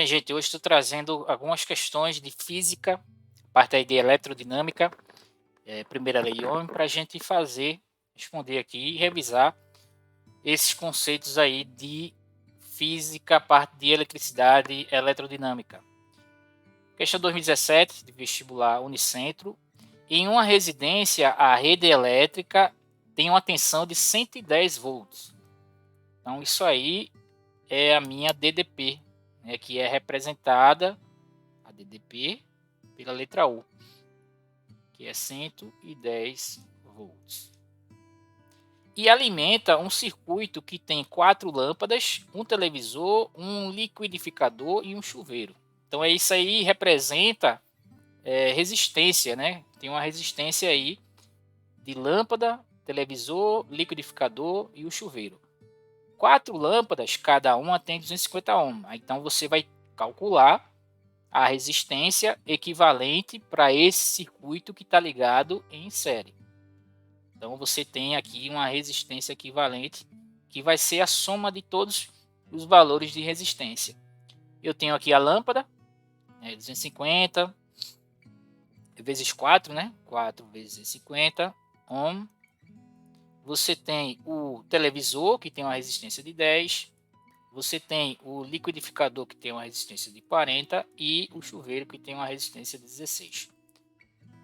Bem, gente, hoje estou trazendo algumas questões de física, parte aí de eletrodinâmica, primeira lei de Ohm, para a gente responder aqui e revisar esses conceitos aí de física, parte de eletricidade e eletrodinâmica. Questão 2017, de vestibular Unicentro. Em uma residência, a rede elétrica tem uma tensão de 110 volts. Então, isso aí é a minha DDP, né, que é representada, a DDP, pela letra U, que é 110 volts. E alimenta um circuito que tem 4 lâmpadas, um televisor, um liquidificador e um chuveiro. Então é isso aí, representa resistência, né? Tem uma resistência aí de lâmpada, televisor, liquidificador e o chuveiro. 4 lâmpadas, cada uma tem 250 ohms. Então você vai calcular a resistência equivalente para esse circuito que está ligado em série. Então você tem aqui uma resistência equivalente que vai ser a soma de todos os valores de resistência. Eu tenho aqui a lâmpada, 250 vezes 4, né? 4 vezes 50 ohm. Você tem o televisor, que tem uma resistência de 10. Você tem o liquidificador, que tem uma resistência de 40. E o chuveiro, que tem uma resistência de 16.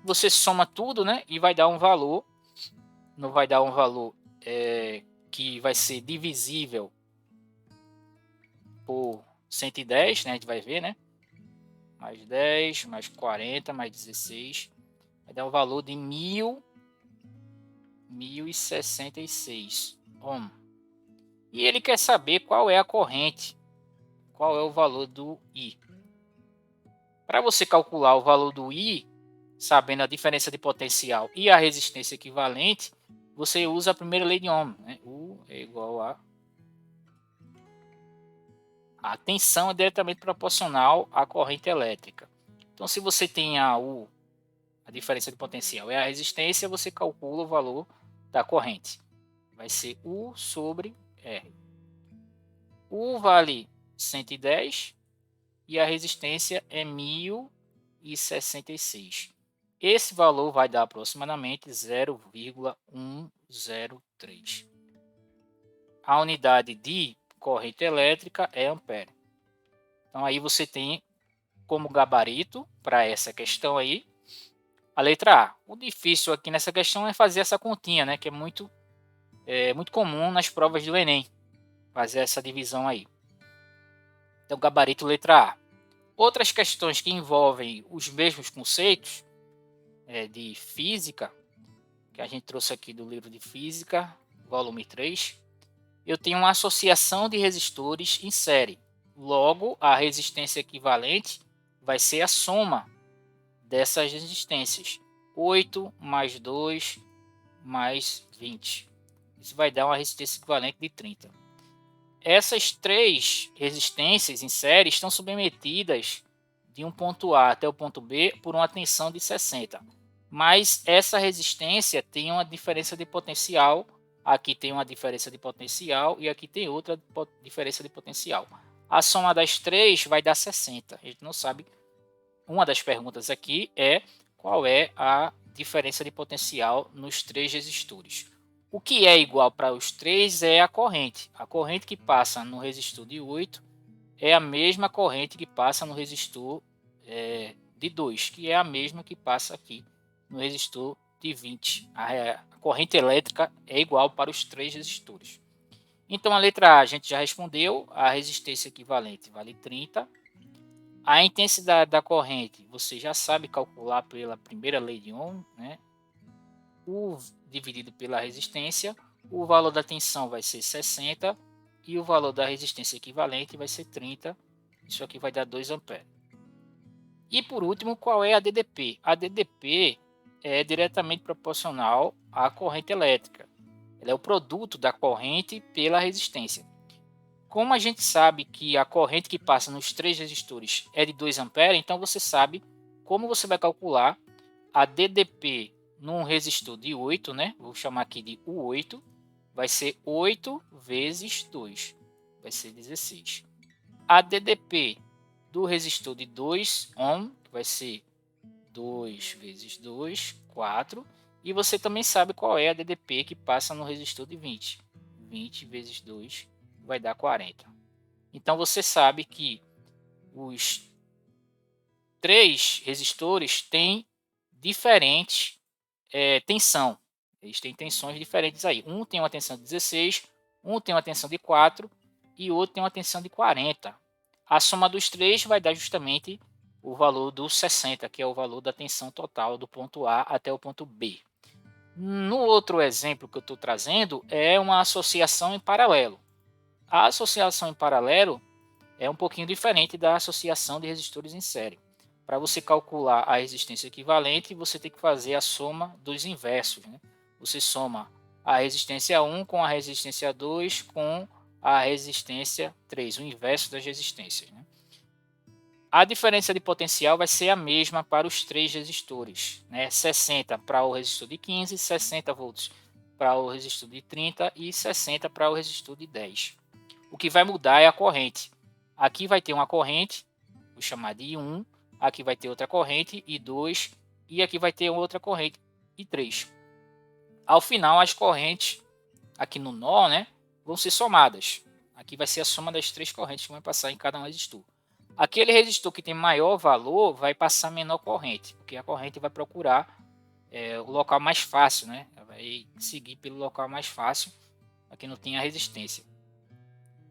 Você soma tudo, né? E vai dar um valor. Não vai dar um valor que vai ser divisível por 110, né? A gente vai ver, né? Mais 10, mais 40, mais 16. Vai dar um valor de 1066 ohm. E ele quer saber qual é a corrente, qual é o valor do I. Para você calcular o valor do I, sabendo a diferença de potencial e a resistência equivalente, você usa a primeira lei de Ohm, né? U é igual a tensão é diretamente proporcional à corrente elétrica. Então, se você tem a U, a diferença de potencial, é a resistência, você calcula o valor da corrente. Vai ser U sobre R. U vale 110 e a resistência é 1066. Esse valor vai dar aproximadamente 0,103. A unidade de corrente elétrica é ampere. Então aí você tem como gabarito para essa questão aí a letra A. O difícil aqui nessa questão é fazer essa continha, né, que é muito comum nas provas do Enem, fazer essa divisão aí. Então gabarito letra A. Outras questões que envolvem os mesmos conceitos de física, que a gente trouxe aqui do livro de física, volume 3, eu tenho uma associação de resistores em série. Logo, a resistência equivalente vai ser a soma dessas resistências. 8 mais 2 mais 20. Isso vai dar uma resistência equivalente de 30. Essas três resistências em série estão submetidas de um ponto A até o ponto B por uma tensão de 60. Mas essa resistência tem uma diferença de potencial. Aqui tem uma diferença de potencial e aqui tem outra diferença de potencial. A soma das três vai dar 60. A gente não sabe. Uma das perguntas aqui é qual é a diferença de potencial nos três resistores. O que é igual para os três é a corrente. A corrente que passa no resistor de 8 é a mesma corrente que passa no resistor de 2, que é a mesma que passa aqui no resistor de 20. A corrente elétrica é igual para os três resistores. Então a letra A a gente já respondeu, a resistência equivalente vale 30. A intensidade da corrente você já sabe calcular pela primeira lei de Ohm, né? U dividido pela resistência, o valor da tensão vai ser 60 e o valor da resistência equivalente vai ser 30. Isso aqui vai dar 2 amperes. E por último, qual é a DDP? A DDP é diretamente proporcional à corrente elétrica. Ela é o produto da corrente pela resistência. Como a gente sabe que a corrente que passa nos três resistores é de 2 amperes, então você sabe como você vai calcular a DDP num resistor de 8, né? Vou chamar aqui de U8, vai ser 8 vezes 2, vai ser 16. A DDP do resistor de 2 ohm, que vai ser 2 vezes 2, 4. E você também sabe qual é a DDP que passa no resistor de 20. 20 vezes 2 vai dar 40. Então você sabe que os 3 resistores têm diferente tensão. Eles têm tensões diferentes aí. Um tem uma tensão de 16, um tem uma tensão de 4 e o outro tem uma tensão de 40. A soma dos 3 vai dar justamente o valor do 60, que é o valor da tensão total do ponto A até o ponto B. No outro exemplo que eu estou trazendo é uma associação em paralelo. A associação em paralelo é um pouquinho diferente da associação de resistores em série. Para você calcular a resistência equivalente, você tem que fazer a soma dos inversos, né? Você soma a resistência 1 com a resistência 2 com a resistência 3, o inverso das resistências, né? A diferença de potencial vai ser a mesma para os 3 resistores, né? 60 para o resistor de 15, 60 volts para o resistor de 30 e 60 para o resistor de 10. O que vai mudar é a corrente. Aqui vai ter uma corrente, vou chamar de I1, aqui vai ter outra corrente, I2, e aqui vai ter outra corrente, I3. Ao final, as correntes aqui no nó, né, vão ser somadas. Aqui vai ser a soma das 3 correntes que vão passar em cada um resistor. Aquele resistor que tem maior valor vai passar menor corrente, porque a corrente vai procurar o local mais fácil, né? Vai seguir pelo local mais fácil, aqui não tem a resistência.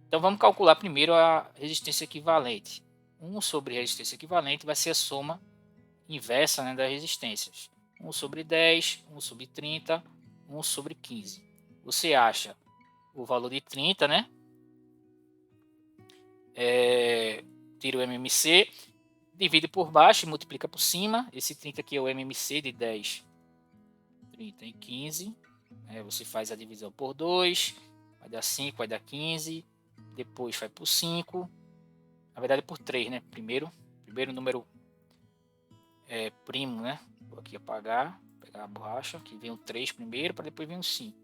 Então vamos calcular primeiro a resistência equivalente. 1 sobre resistência equivalente vai ser a soma inversa, né, das resistências. 1 sobre 10, 1 sobre 30, 1 sobre 15. Você acha o valor de 30, né? Tira o MMC, divide por baixo e multiplica por cima. Esse 30 aqui é o MMC de 10, 30 e 15. Você faz a divisão por 2, vai dar 5, vai dar 15. Depois vai por 5. Na verdade por 3, né? Primeiro número primo, né? Vou aqui apagar, pegar a borracha. Aqui vem o 3 primeiro, para depois vir o 5.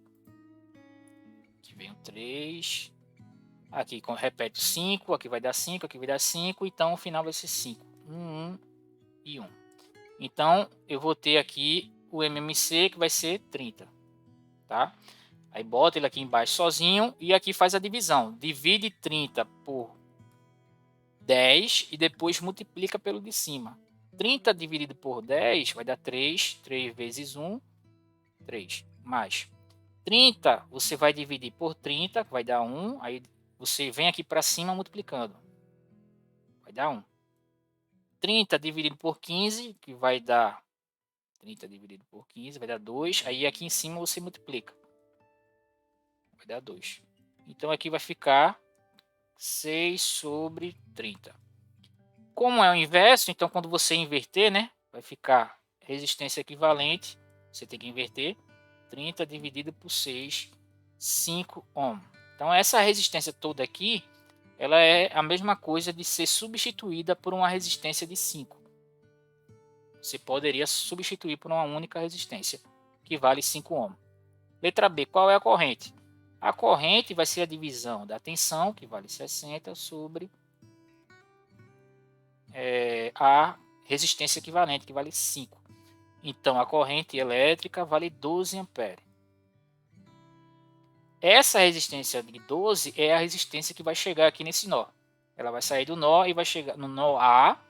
Aqui vem o 3. Aqui repete o 5, aqui vai dar 5, aqui vai dar 5. Então o final vai ser 5. 1 e 1. Então eu vou ter aqui o MMC que vai ser 30. Tá? Aí bota ele aqui embaixo sozinho e aqui faz a divisão. Divide 30 por 10 e depois multiplica pelo de cima. 30 dividido por 10 vai dar 3. 3 vezes 1, 3. Mais 30 você vai dividir por 30, vai dar 1. Aí você vem aqui para cima multiplicando. Vai dar 1. 30 dividido por 15, que vai dar 30 dividido por 15, vai dar 2. Aí aqui em cima você multiplica. Vai dar 2. Então aqui vai ficar 6 sobre 30. Como é o inverso, então quando você inverter, né, vai ficar resistência equivalente, você tem que inverter, 30 dividido por 6, 5 ohm. Então essa resistência toda aqui, ela é a mesma coisa de ser substituída por uma resistência de 5. Você poderia substituir por uma única resistência, que vale 5 ohm. Letra B, qual é a corrente? A corrente vai ser a divisão da tensão, que vale 60, sobre a resistência equivalente, que vale 5. Então, a corrente elétrica vale 12 amperes. Essa resistência de 12 é a resistência que vai chegar aqui nesse nó. Ela vai sair do nó e vai chegar no nó A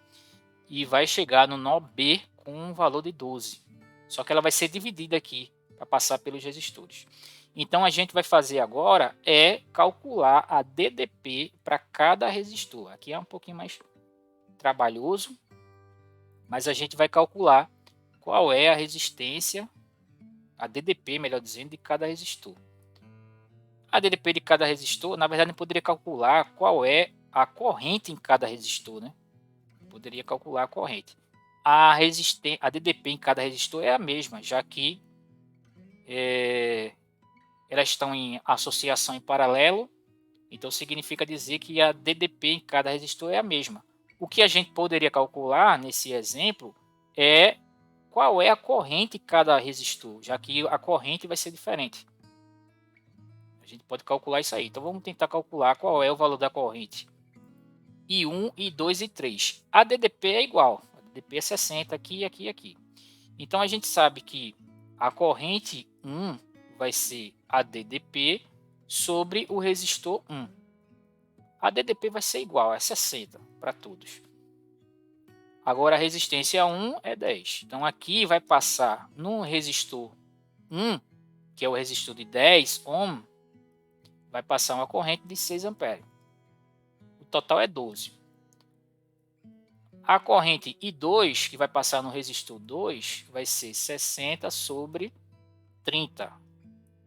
e vai chegar no nó B com um valor de 12. Só que ela vai ser dividida aqui para passar pelos resistores. Então, a gente vai fazer agora é calcular a DDP para cada resistor. Aqui é um pouquinho mais trabalhoso, mas a gente vai calcular qual é a resistência, a DDP, melhor dizendo, de cada resistor. A DDP de cada resistor, na verdade, eu poderia calcular qual é a corrente em cada resistor, né? Poderia calcular a corrente. A DDP em cada resistor é a mesma, já que elas estão em associação em paralelo, então significa dizer que a DDP em cada resistor é a mesma. O que a gente poderia calcular nesse exemplo é qual é a corrente em cada resistor, já que a corrente vai ser diferente. A gente pode calcular isso aí. Então vamos tentar calcular qual é o valor da corrente e 1, e 2 e 3. A DDP é igual. A DDP é 60 aqui, aqui e aqui. Então, a gente sabe que a corrente 1 vai ser a DDP sobre o resistor 1. A DDP vai ser igual, é 60 para todos. Agora, a resistência 1 é 10. Então, aqui vai passar no resistor 1, que é o resistor de 10 ohm, vai passar uma corrente de 6 amperes. O total é 12. A corrente I2, que vai passar no resistor 2, vai ser 60 sobre 30,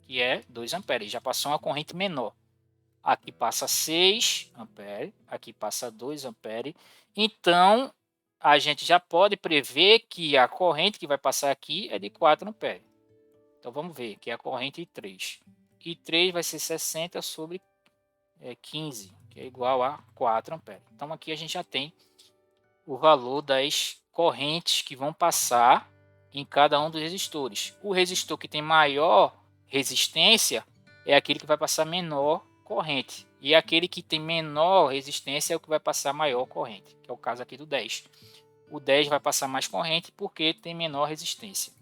que é 2 amperes. Já passou uma corrente menor. Aqui passa 6 amperes, aqui passa 2 amperes. Então, a gente já pode prever que a corrente que vai passar aqui é de 4 amperes. Então, vamos ver, que é a corrente I3. I3 vai ser 60 sobre 15, que é igual a 4 amperes. Então, aqui a gente já tem o valor das correntes que vão passar em cada um dos resistores. O resistor que tem maior resistência é aquele que vai passar menor corrente. E aquele que tem menor resistência é o que vai passar maior corrente, que é o caso aqui do 10. O 10 vai passar mais corrente porque tem menor resistência.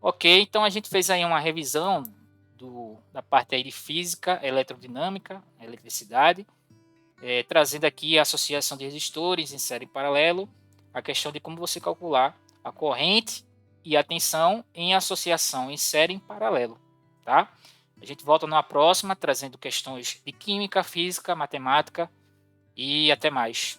Ok, então a gente fez aí uma revisão da parte aí de física, eletrodinâmica, eletricidade, trazendo aqui a associação de resistores em série paralelo, a questão de como você calcular a corrente e a tensão em associação em série em paralelo, tá? A gente volta numa próxima, trazendo questões de química, física, matemática e até mais.